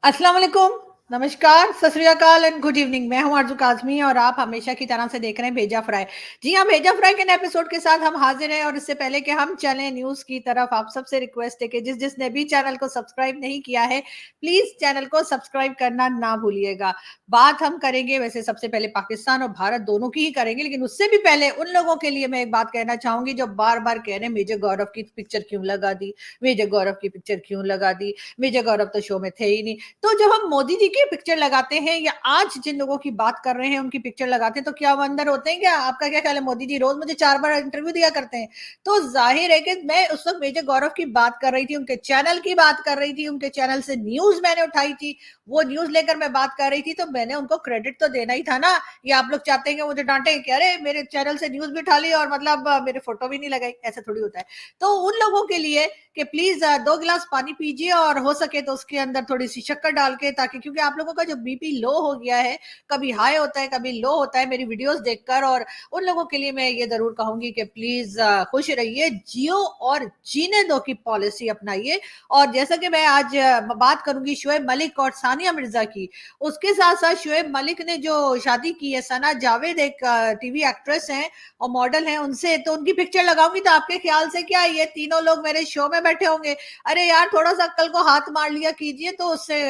अस्सलाम वालेकुम, नमस्कार, सत श्री अकाल एंड गुड इवनिंग। मैं हूं आरजू काज़मी और आप हमेशा की तरह से देख रहे हैं भेजा फ्राई। जी हाँ, भेजा फ्राई के नए एपिसोड के साथ हम हाजिर हैं और इससे पहले कि हम चलें न्यूज़ की तरफ, आप सबसे रिक्वेस्ट है कि जिसने भी चैनल को सब्सक्राइब नहीं किया है, प्लीज़ चैनल को सब्सक्राइब करना ना भूलिएगा। बात हम करेंगे वैसे सबसे पहले पाकिस्तान और भारत दोनों की ही करेंगे, लेकिन उससे भी पहले उन लोगों के लिए मैं एक बात कहना चाहूँगी जो बार-बार कह रहे हैं मेजर गौरव की पिक्चर क्यों लगा दी, मेजर गौरव की पिक्चर क्यों लगा दी, मेजर गौरव तो शो में थे ही नहीं। तो जब हम मोदी जी की पिक्चर लगाते हैं या आज जिन लोगों की बात कर रहे हैं उनकी पिक्चर लगाते हैं तो क्या वो अंदर होते हैं क्या? आपका क्या ख्याल है? मोदी जी रोज मुझे 4 बार इंटरव्यू दिया करते हैं। तो ज़ाहिर है कि मैं उस वक़्त मेजर गौरव की बात कर रही थी, उनके चैनल की बात कर रही थी, उनके चैनल से न्यूज़ मैंने उठाई थी, वो न्यूज़ लेकर मैं बात कर रही थी तो मैंने उनको क्रेडिट तो देना ही था ना। या आप लोग चाहते हैं कि मुझे डाँटे कि अरे! मेरे चैनल से न्यूज़ भी उठा ली और मतलब मेरे फ़ोटो भी नहीं लगाई, ऐसा थोड़ी होता है। तो उन लोगों के लिए कि प्लीज 2 गिलास पानी पीजिए और हो सके तो उसके अंदर थोड़ी सी शक्कर डाल के, ताकि क्योंकि आप लोगों का जो बीपी लो हो गया है, कभी हाई होता है कभी लो होता है मेरी वीडियोस देखकर। और उन लोगों के लिए मैं ये जरूर कहूंगी कि प्लीज खुश रहिए, जियो और जीने दो की पॉलिसी अपनाइए। और जैसा कि मैं आज बात करूंगी शोएब मलिक और सानिया मिर्जा की, उसके साथ साथ शोएब मलिक ने जो शादी की है सना जावेद, एक टीवी एक्ट्रेस हैं और मॉडल हैं, उनसे तो उनकी पिक्चर लगाऊंगी तो आपके ख्याल से क्या ये तीनों लोग मेरे शो में बैठे होंगे? अरे यार, थोड़ा सा अक्ल को हाथ मार लिया कीजिए तो उससे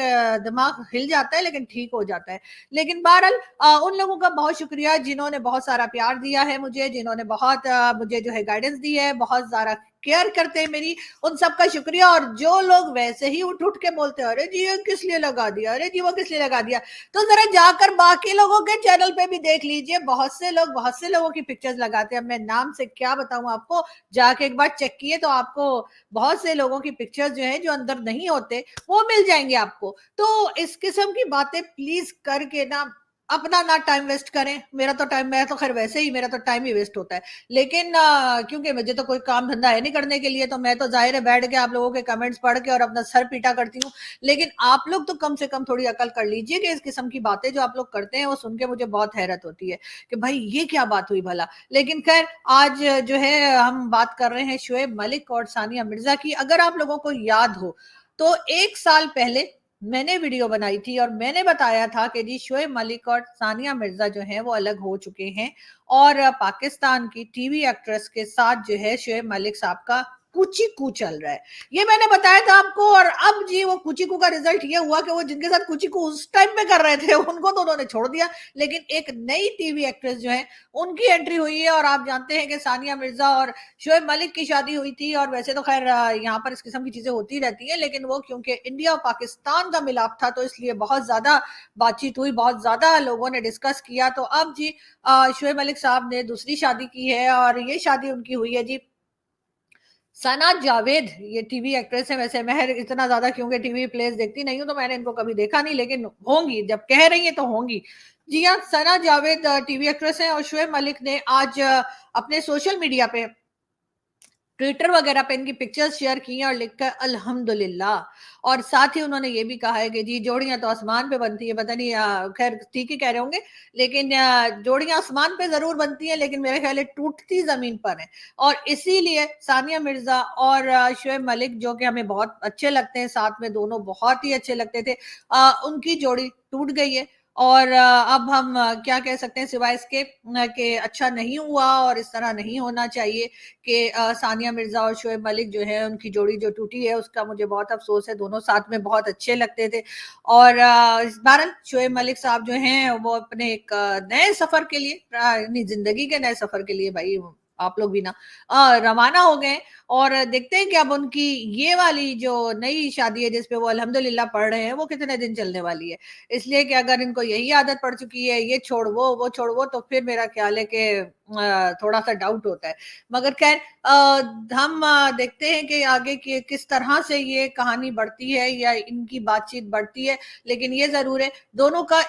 दिमाग हिल जाता है लेकिन ठीक हो जाता है। लेकिन बहरहाल उन लोगों का बहुत शुक्रिया जिन्होंने बहुत सारा प्यार दिया है मुझे, जिन्होंने बहुत मुझे जो है गाइडेंस दी है, बहुत सारा केयर करते हैं मेरी, उन सबका शुक्रिया। और जो लोग वैसे ही उठ उठ के बोलते हैं अरे जी ये किस लिए लगा दिया, अरे जी वो किस लिए लगा दिया, तो जरा जाकर बाकी लोगों के चैनल पे भी देख लीजिए, बहुत से लोगों की पिक्चर्स लगाते हैं। अब मैं नाम से क्या बताऊं आपको, जाके एक बार चेक किए तो आपको बहुत से लोगों की पिक्चर्स जो है जो अंदर नहीं होते वो मिल जाएंगे आपको। तो इस किस्म की बातें प्लीज करके ना अपना ना टाइम वेस्ट करें। मेरा तो टाइम, मैं तो खैर वैसे ही मेरा तो टाइम ही वेस्ट होता है, लेकिन क्योंकि मुझे तो कोई काम धंधा है नहीं करने के लिए, तो मैं तो जाहिर है बैठ के आप लोगों के कमेंट्स पढ़ के और अपना सर पीटा करती हूँ। लेकिन आप लोग तो कम से कम थोड़ी अकल कर लीजिए कि इस किस्म की बातें जो आप लोग करते हैं वो सुन के मुझे बहुत हैरत होती है कि भाई ये क्या बात हुई भला। लेकिन खैर आज जो है हम बात कर रहे हैं शोएब मलिक और सानिया मिर्जा की। अगर आप लोगों को याद हो तो 1 साल पहले मैंने वीडियो बनाई थी और मैंने बताया था कि जी शोएब मलिक और सानिया मिर्जा जो हैं वो अलग हो चुके हैं और पाकिस्तान की टीवी एक्ट्रेस के साथ जो है शोएब मलिक साहब का कुची कू चल रहा है। ये मैंने बताया था आपको। और अब जी वो कुची कू का रिजल्ट ये हुआ कि वो जिनके साथ कुची कू उस टाइम पे कर रहे थे उनको तो उन्होंने छोड़ दिया, लेकिन एक नई टीवी एक्ट्रेस जो है उनकी एंट्री हुई है। और आप जानते हैं कि सानिया मिर्जा और शोएब मलिक की शादी हुई थी, और वैसे तो खैर यहाँ पर इस किस्म की चीजें होती रहती हैं, लेकिन वो क्योंकि इंडिया और पाकिस्तान का मिलाप था तो इसलिए बहुत ज्यादा बातचीत हुई, बहुत ज्यादा लोगों ने डिस्कस किया। तो अब जी शोएब मलिक साहब ने दूसरी शादी की है और ये शादी उनकी हुई है जी सना जावेद, ये टीवी एक्ट्रेस है। वैसे मैं इतना ज्यादा क्योंकि टीवी प्लेस देखती नहीं हूँ तो मैंने इनको कभी देखा नहीं, लेकिन होंगी, जब कह रही है तो होंगी। जी हाँ, सना जावेद टीवी एक्ट्रेस है और शोएब मलिक ने आज अपने सोशल मीडिया पे, ट्विटर वगैरह पे इनकी पिक्चर्स शेयर की हैं और लिखा अल्हम्दुलिल्लाह। और साथ ही उन्होंने ये भी कहा है कि जी जोड़ियां तो आसमान पे बनती है, पता नहीं खैर ठीक ही कह रहे होंगे, लेकिन जोड़ियां आसमान पे जरूर बनती हैं लेकिन मेरे ख्याल है टूटती जमीन पर है। और इसीलिए सानिया मिर्जा और शोएब मलिक जो कि हमें बहुत अच्छे लगते हैं, साथ में दोनों बहुत ही अच्छे लगते थे, उनकी जोड़ी टूट गई है। और अब हम क्या कह सकते हैं सिवाय इसके कि अच्छा नहीं हुआ और इस तरह नहीं होना चाहिए कि सानिया मिर्जा और शोएब मलिक जो है उनकी जोड़ी जो टूटी है उसका मुझे बहुत अफसोस है। दोनों साथ में बहुत अच्छे लगते थे। और इस बार शोएब मलिक साहब जो हैं वो अपने एक नए सफर के लिए, अपनी जिंदगी के नए सफर के लिए, भाई आप लोग भी ना रवाना हो गए। और देखते हैं कि अब उनकी ये वाली जो नई शादी है जिसपे वो अल्हम्दुलिल्लाह पढ़ रहे हैं वो कितने दिन चलने वाली है। इसलिए कि अगर इनको यही आदत पड़ चुकी है ये छोड़ वो छोड़ वो, तो फिर मेरा ख्याल है कि थोड़ा सा डाउट होता है। मगर खैर हम देखते हैं कि आगे की किस तरह से ये कहानी बढ़ती है या इनकी बातचीत बढ़ती है। लेकिन ये जरूर है दोनों का,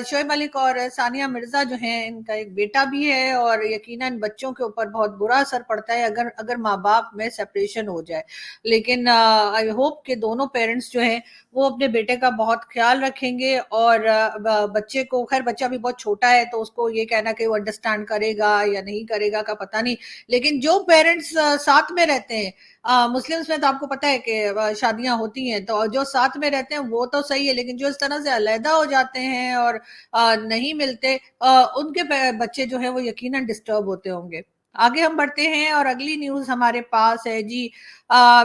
शोएब मलिक और सानिया मिर्जा जो हैं इनका एक बेटा भी है और यकीनन बच्चों के ऊपर बहुत बुरा असर पड़ता है अगर अगर माँ बाप में सेपरेशन हो जाए। लेकिन आई होप कि दोनों पेरेंट्स जो हैं वो अपने बेटे का बहुत ख्याल रखेंगे, और बच्चे को, खैर बच्चा भी बहुत छोटा है तो उसको ये कहना कि वो अंडरस्टैंड करेगा या नहीं करेगा का पता नहीं, लेकिन जो पेरेंट्स साथ में रहते हैं, मुस्लिम्स में तो आपको पता है कि शादियां होती हैं तो जो साथ में रहते हैं वो तो सही है, लेकिन जो इस तरह से अलहदा हो जाते हैं और नहीं मिलते, उनके बच्चे जो है वो यकीनन डिस्टर्ब होते होंगे। आगे हम बढ़ते हैं और अगली न्यूज हमारे पास है जी। अ,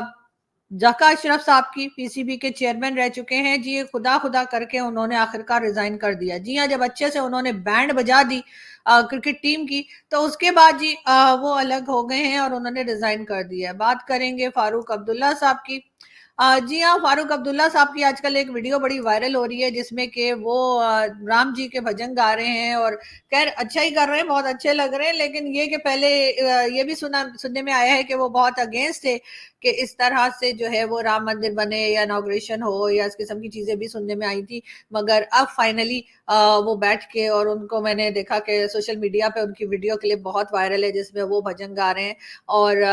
जका अशरफ साहब की, पीसीबी के चेयरमैन रह चुके हैं जी, खुदा खुदा करके उन्होंने आखिरकार रिजाइन कर दिया। जी हाँ, जब अच्छे से उन्होंने बैंड बजा दी क्रिकेट टीम की, तो उसके बाद जी वो अलग हो गए हैं और उन्होंने रिजाइन कर दिया। बात करेंगे फारूक अब्दुल्ला साहब की। जी हाँ, फारूक अब्दुल्ला साहब की आजकल एक वीडियो बड़ी वायरल हो रही है जिसमें कि वो राम जी के भजन गा रहे हैं, और खैर अच्छा ही कर रहे हैं, बहुत अच्छे लग रहे हैं, लेकिन ये कि पहले ये भी सुनने में आया है कि वो बहुत अगेंस्ट थे कि इस तरह से जो है वो राम मंदिर बने या इनॉग्रेशन हो या इस किस्म की चीजें भी सुनने में आई थी। मगर अब फाइनली वो बैठ के, और उनको मैंने देखा कि सोशल मीडिया पे उनकी वीडियो क्लिप बहुत वायरल है जिसमें वो भजन गा रहे हैं, और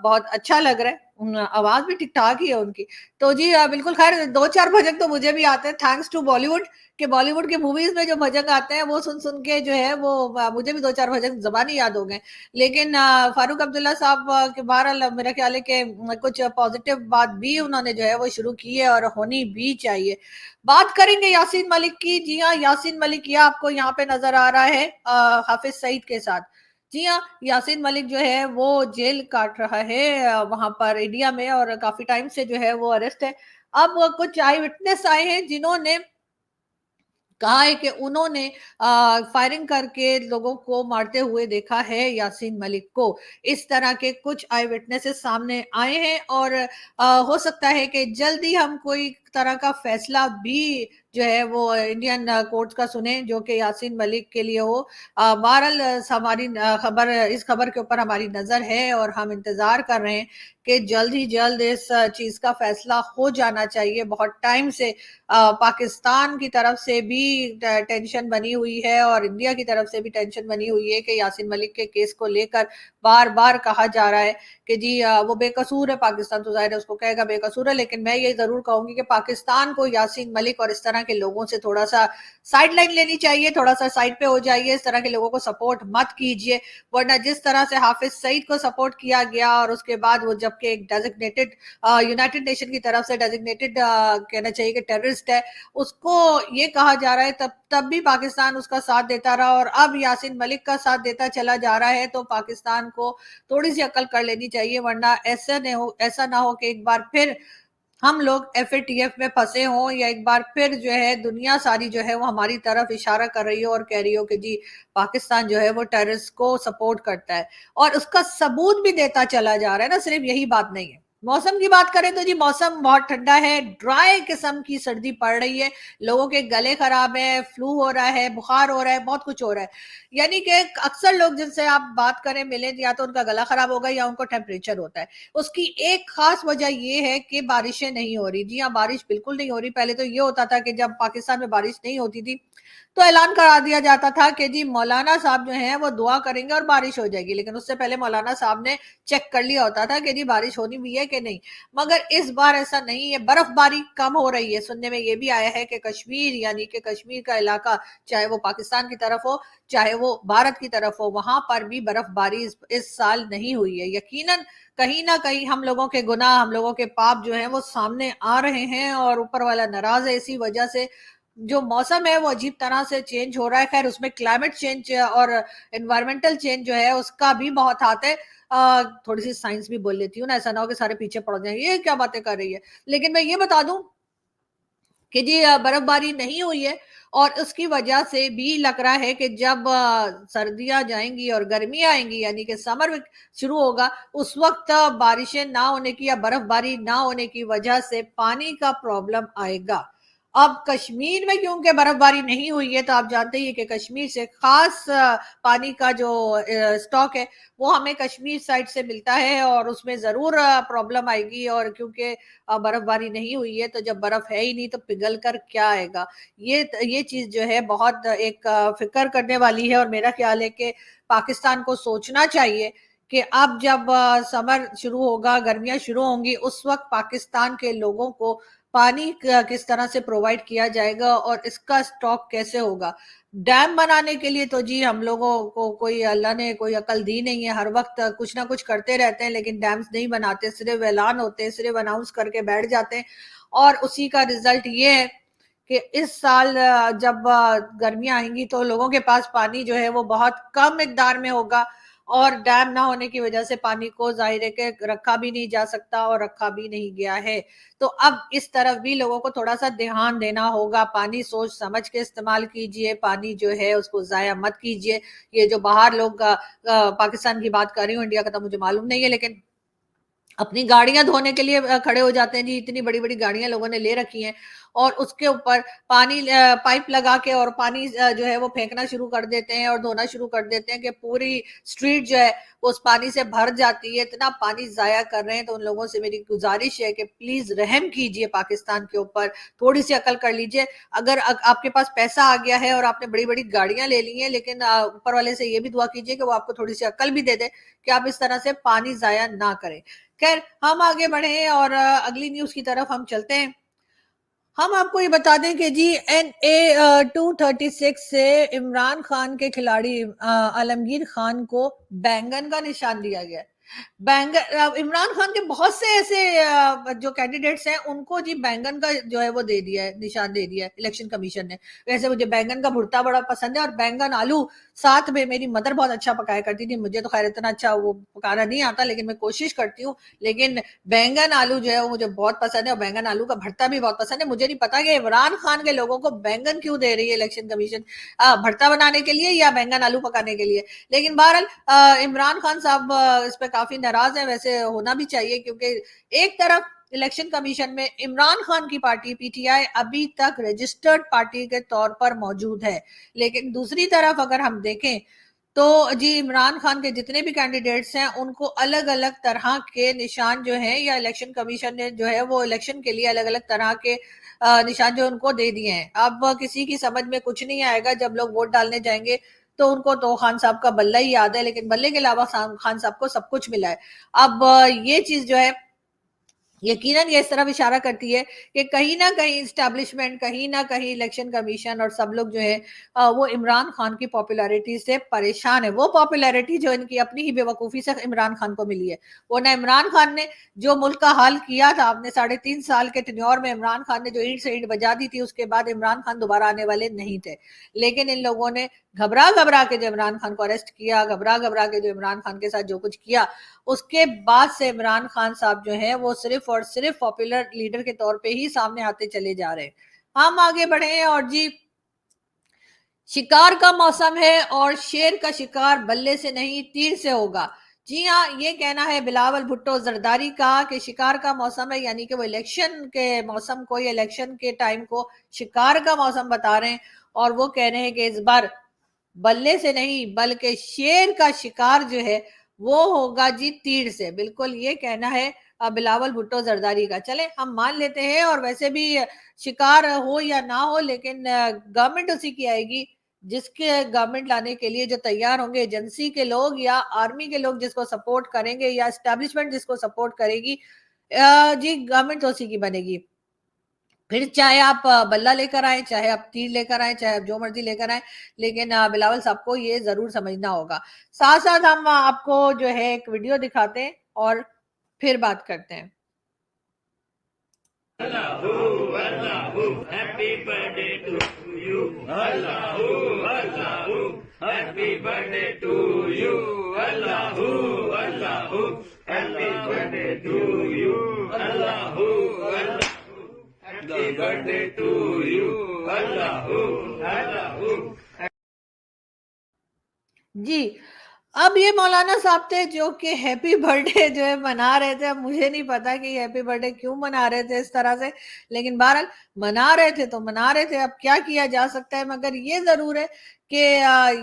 बहुत अच्छा लग रहा है। आवाज भी ठीक ठाक ही है उनकी। तो जी बिल्कुल, खैर दो चार भजन तो मुझे भी आते हैं, थैंक्स टू बॉलीवुड, कि बॉलीवुड के मूवीज में जो भजन आते हैं वो सुन सुन के जो है वो मुझे भी दो चार भजन जबानी याद हो गए। लेकिन फारूक अब्दुल्ला साहब के बहरहाल मेरा ख्याल है कि कुछ पॉजिटिव बात भी उन्होंने जो है वो शुरू की है और होनी भी चाहिए। बात करेंगे यासीन मलिक की। जी हाँ, यासीन मलिक, यह आपको यहाँ पे नजर आ रहा है हाफिज सईद के साथ। जी हाँ, यासीन मलिक जो है वो जेल काट रहा है वहां पर इंडिया में, और काफी टाइम से जो है वो अरेस्ट है। अब कुछ आई विटनेस आए हैं जिन्होंने कहा है कि उन्होंने फायरिंग करके लोगों को मारते हुए देखा है यासीन मलिक को। इस तरह के कुछ आई विटनेसेस सामने आए हैं, और हो सकता है कि जल्दी हम कोई तरह का फैसला भी जो है वो इंडियन कोर्ट्स का सुने जो कि यासीन मलिक के लिए हो। बहरहाल हमारी खबर, इस खबर के ऊपर हमारी नजर है और हम इंतजार कर रहे हैं कि जल्द ही जल्द इस चीज का फैसला हो जाना चाहिए। बहुत टाइम से पाकिस्तान की तरफ से भी टेंशन बनी हुई है और इंडिया की तरफ से भी टेंशन बनी हुई है कि यासीन मलिक के केस को लेकर बार बार कहा जा रहा है कि जी वो बेकसूर है। पाकिस्तान तो जाहिर है उसको कहेगा बेकसूर है, लेकिन मैं ये जरूर कहूंगी कि पाकिस्तान को यासीन मलिक और इस तरह के लोगों से थोड़ा सा साइड लाइन लेनी चाहिए, थोड़ा सा साइड पे हो जाइए, इस तरह के लोगों को सपोर्ट मत कीजिए। वरना जिस तरह से हाफिज सईद को सपोर्ट किया गया और उसके बाद वो जबकि एक डेजिग्नेटेड यूनाइटेड नेशन की तरफ से डेजिग्नेटेड कहना चाहिए कि टेररिस्ट है, उसको ये कहा जा रहा है, तब तब भी पाकिस्तान उसका साथ देता रहा, और अब यासीन मलिक का साथ देता चला जा रहा है। तो पाकिस्तान को थोड़ी सी अकल कर लेनी चाहिए, वरना ऐसा ना हो कि एक बार फिर हम लोग एफएटीएफ में फंसे हों, या एक बार फिर जो है दुनिया सारी जो है वो हमारी तरफ इशारा कर रही हो और कह रही हो कि जी पाकिस्तान जो है वो टेररिस्ट को सपोर्ट करता है, और उसका सबूत भी देता चला जा रहा है ना। सिर्फ यही बात नहीं है। मौसम की बात करें तो जी मौसम बहुत ठंडा है, ड्राई किस्म की सर्दी पड़ रही है, लोगों के गले खराब है, फ्लू हो रहा है, बुखार हो रहा है, बहुत कुछ हो रहा है। यानी कि अक्सर लोग जिनसे आप बात करें मिले, या तो उनका गला खराब होगा या उनको टेम्परेचर होता है। उसकी एक खास वजह ये है कि बारिशें नहीं हो रही। जी हाँ, बारिश बिल्कुल नहीं हो रही। पहले तो ये होता था कि जब पाकिस्तान में बारिश नहीं होती थी तो ऐलान करा दिया जाता था कि जी मौलाना साहब जो हैं वो दुआ करेंगे और बारिश हो जाएगी, लेकिन उससे पहले मौलाना साहब ने चेक कर लिया होता था कि जी बारिश होनी भी है कि नहीं। मगर इस बार ऐसा नहीं है, बर्फबारी कम हो रही है। सुनने में ये भी आया है कि कश्मीर, यानी कि कश्मीर का इलाका, चाहे वो पाकिस्तान की तरफ हो चाहे वो भारत की तरफ हो, वहां पर भी बर्फबारी इस साल नहीं हुई है। यकीनन कहीं ना कहीं हम लोगों के गुनाह, हम लोगों के पाप जो हैं वो सामने आ रहे हैं, और ऊपर वाला नाराज है इसी वजह से। जो मौसम है वो अजीब तरह से चेंज हो रहा है। खैर उसमें क्लाइमेट चेंज और एनवायरमेंटल चेंज जो है उसका भी बहुत हाथ है। थोड़ी सी साइंस भी बोल लेती हूँ ना, ऐसा ना हो कि सारे पीछे पड़ जाए ये क्या बातें कर रही है। लेकिन मैं ये बता दूं कि जी बर्फबारी नहीं हुई है, और उसकी वजह से भी लग रहा है कि जब सर्दियां जाएंगी और गर्मियां आएंगी, यानी कि समर शुरू होगा, उस वक्त बारिशें ना होने की या बर्फबारी ना होने की वजह से पानी का प्रॉब्लम आएगा। अब कश्मीर में क्योंकि बर्फबारी नहीं हुई है, तो आप जानते ही हैं कि कश्मीर से खास पानी का जो स्टॉक है वो हमें कश्मीर साइड से मिलता है, और उसमें जरूर प्रॉब्लम आएगी। और क्योंकि बर्फबारी नहीं हुई है तो जब बर्फ है ही नहीं तो पिघल कर क्या आएगा। ये चीज जो है बहुत एक फिक्र करने वाली है, और मेरा ख्याल है कि पाकिस्तान को सोचना चाहिए कि अब जब समर शुरू होगा, गर्मियां शुरू होंगी, उस वक्त पाकिस्तान के लोगों को पानी किस तरह से प्रोवाइड किया जाएगा और इसका स्टॉक कैसे होगा। डैम बनाने के लिए तो जी हम लोगों को कोई अल्लाह ने कोई अकल दी नहीं है, हर वक्त कुछ ना कुछ करते रहते हैं, लेकिन डैम्स नहीं बनाते, सिर्फ ऐलान होते हैं, सिर्फ अनाउंस करके बैठ जाते हैं। और उसी का रिजल्ट ये है कि इस साल जब गर्मियां आएंगी तो लोगों के पास पानी जो है वो बहुत कम मिकदार में होगा, और डैम ना होने की वजह से पानी को जाहिर है कि रखा भी नहीं जा सकता और रखा भी नहीं गया है। तो अब इस तरफ भी लोगों को थोड़ा सा ध्यान देना होगा, पानी सोच समझ के इस्तेमाल कीजिए, पानी जो है उसको जाया मत कीजिए। ये जो बाहर लोग पाकिस्तान की बात कर रही हूँ, इंडिया का तो मुझे मालूम नहीं है, लेकिन अपनी गाड़ियां धोने के लिए खड़े हो जाते हैं जी, इतनी बड़ी बड़ी गाड़ियां लोगों ने ले रखी हैं, और उसके ऊपर पानी पाइप लगा के और पानी जो है वो फेंकना शुरू कर देते हैं और धोना शुरू कर देते हैं कि पूरी स्ट्रीट जो है उस पानी से भर जाती है। इतना पानी जाया कर रहे हैं। तो उन लोगों से मेरी गुजारिश है कि प्लीज रहम कीजिए पाकिस्तान के ऊपर, थोड़ी सी अकल कर लीजिए। अगर आपके पास पैसा आ गया है और आपने बड़ी बड़ी गाड़ियां ले ली हैं, लेकिन ऊपर वाले से ये भी दुआ कीजिए कि वो आपको थोड़ी सी अकल भी दे दे कि आप इस तरह से पानी जाया ना करें। खैर, हम आगे बढ़े और अगली न्यूज की तरफ हम चलते हैं। हम आपको ये बता दें कि जी NA-236 से इमरान खान के खिलाड़ी आलमगीर खान को बैंगन का निशान दिया गया है। बैंगन, इमरान खान के बहुत से ऐसे जो कैंडिडेट्स हैं उनको जी बैंगन का जो है वो दे दिया है, निशान दे दिया है इलेक्शन कमीशन ने। वैसे मुझे बैंगन का भुर्ता बड़ा पसंद है, और बैंगन आलू साथ में मेरी मदर बहुत अच्छा पकाया करती थी। मुझे तो खैर इतना अच्छा वो पकाना नहीं आता, लेकिन मैं कोशिश करती हूँ। लेकिन बैंगन आलू जो है वो मुझे बहुत पसंद है, और बैंगन आलू का भरता भी बहुत पसंद है। मुझे नहीं पता कि इमरान खान के लोगों को बैंगन क्यों दे रही है इलेक्शन कमीशन, भरता बनाने के लिए या बैंगन आलू पकाने के लिए। लेकिन बहरहाल इमरान खान साहब इस पे काफी नाराज है, वैसे होना भी चाहिए, क्योंकि एक तरफ इलेक्शन कमीशन में इमरान खान की पार्टी PTI अभी तक रजिस्टर्ड पार्टी के तौर पर मौजूद है, लेकिन दूसरी तरफ अगर हम देखें तो जी इमरान खान के जितने भी कैंडिडेट्स हैं उनको अलग अलग तरह के निशान जो हैं, या इलेक्शन कमीशन ने जो है वो इलेक्शन के लिए अलग अलग तरह के निशान जो उनको दे दिए हैं। अब किसी की समझ में कुछ नहीं आएगा, जब लोग वोट डालने जाएंगे तो उनको तो खान साहब का बल्ला ही याद है, लेकिन बल्ले के अलावा खान साहब को सब कुछ मिला है। अब ये चीज जो है यकीनन ये इस तरफ इशारा करती है कि कहीं ना कहीं स्टैब्लिशमेंट, कहीं ना कहीं इलेक्शन कमीशन और सब लोग जो है वो इमरान खान की पॉपुलैरिटी से परेशान है। वो पॉपुलैरिटी जो इनकी अपनी ही बेवकूफ़ी से इमरान खान को मिली है। वो ना इमरान खान ने जो मुल्क का हाल किया था अपने 3.5 साल के टेन्योर में, इमरान खान ने जो ईंट से ईंट बजा दी थी, उसके बाद इमरान खान दोबारा आने वाले नहीं थे। लेकिन इन लोगों ने घबरा घबरा के जो इमरान खान को अरेस्ट किया, घबरा घबरा के जो इमरान खान के साथ जो कुछ किया, उसके बाद से इमरान खान साहब जो है वो सिर्फ और सिर्फ पॉपुलर लीडर के तौर पे ही सामने आते चले जा रहे हैं। हम आगे बढ़े हैं और जी शिकार का मौसम है और शेर का शिकार बल्ले से नहीं तीर से होगा। जी हाँ, ये कहना है बिलावल भुट्टो जरदारी का कि शिकार का मौसम है, यानी कि वो इलेक्शन के मौसम को या इलेक्शन के टाइम को शिकार का मौसम बता रहे हैं। और वो कह रहे हैं कि इस बार बल्ले से नहीं बल्कि शेर का शिकार जो है वो होगा जी तीर से। बिल्कुल ये कहना है बिलावल भुट्टो जरदारी का। चले हम मान लेते हैं, और वैसे भी शिकार हो या ना हो, लेकिन गवर्नमेंट उसी की आएगी जिसके गवर्नमेंट लाने के लिए जो तैयार होंगे, एजेंसी के लोग या आर्मी के लोग जिसको सपोर्ट करेंगे या एस्टेब्लिशमेंट जिसको सपोर्ट करेगी, जी गवर्नमेंट तो उसी की बनेगी। फिर चाहे आप बल्ला लेकर आए, चाहे आप तीर लेकर आए, चाहे आप जो मर्जी लेकर आए, लेकिन बिलावल साहब को ये जरूर समझना होगा। साथ साथ हम आपको जो है एक वीडियो दिखाते हैं और फिर बात करते हैं। Allahu, Allahu, happy birthday to you. Allahu, Allahu, happy birthday to you. Allahu, Allahu, happy birthday to you. Allahu, Allahu, happy birthday to you. Allahu, Allahu. जी, अब ये मौलाना साहब थे जो कि हैप्पी बर्थडे जो है मना रहे थे। अब मुझे नहीं पता कि हैप्पी बर्थडे क्यों मना रहे थे इस तरह से, लेकिन बहरहाल मना रहे थे तो मना रहे थे, अब क्या किया जा सकता है। मगर ये जरूर है कि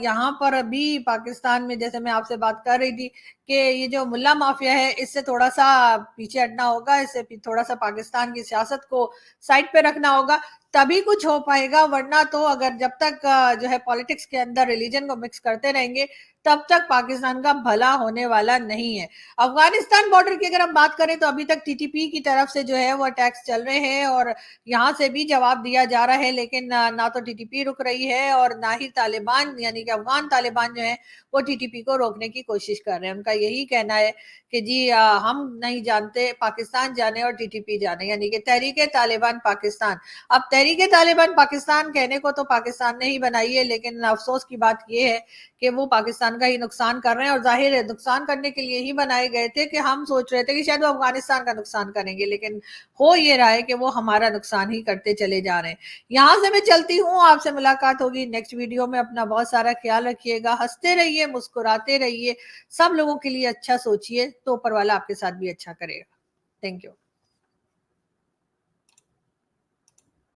यहाँ पर अभी पाकिस्तान में, जैसे मैं आपसे बात कर रही थी कि ये जो मुल्ला माफिया है इससे थोड़ा सा पीछे हटना होगा, इससे थोड़ा सा पाकिस्तान की सियासत को साइड पे रखना होगा, तभी कुछ हो पाएगा। वरना तो अगर जब तक जो है पॉलिटिक्स के अंदर रिलीजन को मिक्स करते रहेंगे तब तक पाकिस्तान का भला होने वाला नहीं है। अफगानिस्तान बॉर्डर की अगर हम बात करें तो अभी तक टीटीपी की तरफ से जो है वो अटैक्स चल रहे हैं और यहाँ से भी जवाब दिया जा रहा है, लेकिन ना तो टीटीपी रुक रही है और ना ही तालिबान यानी कि अफगान तालिबान जो है वो टीटीपी को रोकने की कोशिश कर रहे हैं। उनका यही कहना है कि जी हम नहीं जानते, पाकिस्तान जाने और टीटीपी जाने, यानी कि तहरीक तालिबान पाकिस्तान। अब तहरीक तालिबान पाकिस्तान कहने को तो पाकिस्तान ने ही बनाई है, लेकिन अफसोस की बात यह है कि वो पाकिस्तान का ही नुकसान कर रहे हैं और जाहिर है नुकसान करने के लिए ही बनाए गए थे कि हम सोच रहे थे कि शायद वो अफगानिस्तान का नुकसान करेंगे, लेकिन हो ये रहा है कि वो हमारा नुकसान ही करते चले जा रहे हैं। यहाँ से मैं चलती हूँ, आपसे मुलाकात होगी नेक्स्ट वीडियो में। अपना बहुत सारा ख्याल रखिएगा, हंसते रहिए, मुस्कुराते रहिए, सब लोगों के लिए अच्छा सोचिए तो ऊपर वाला आपके साथ भी अच्छा करेगा। Thank you.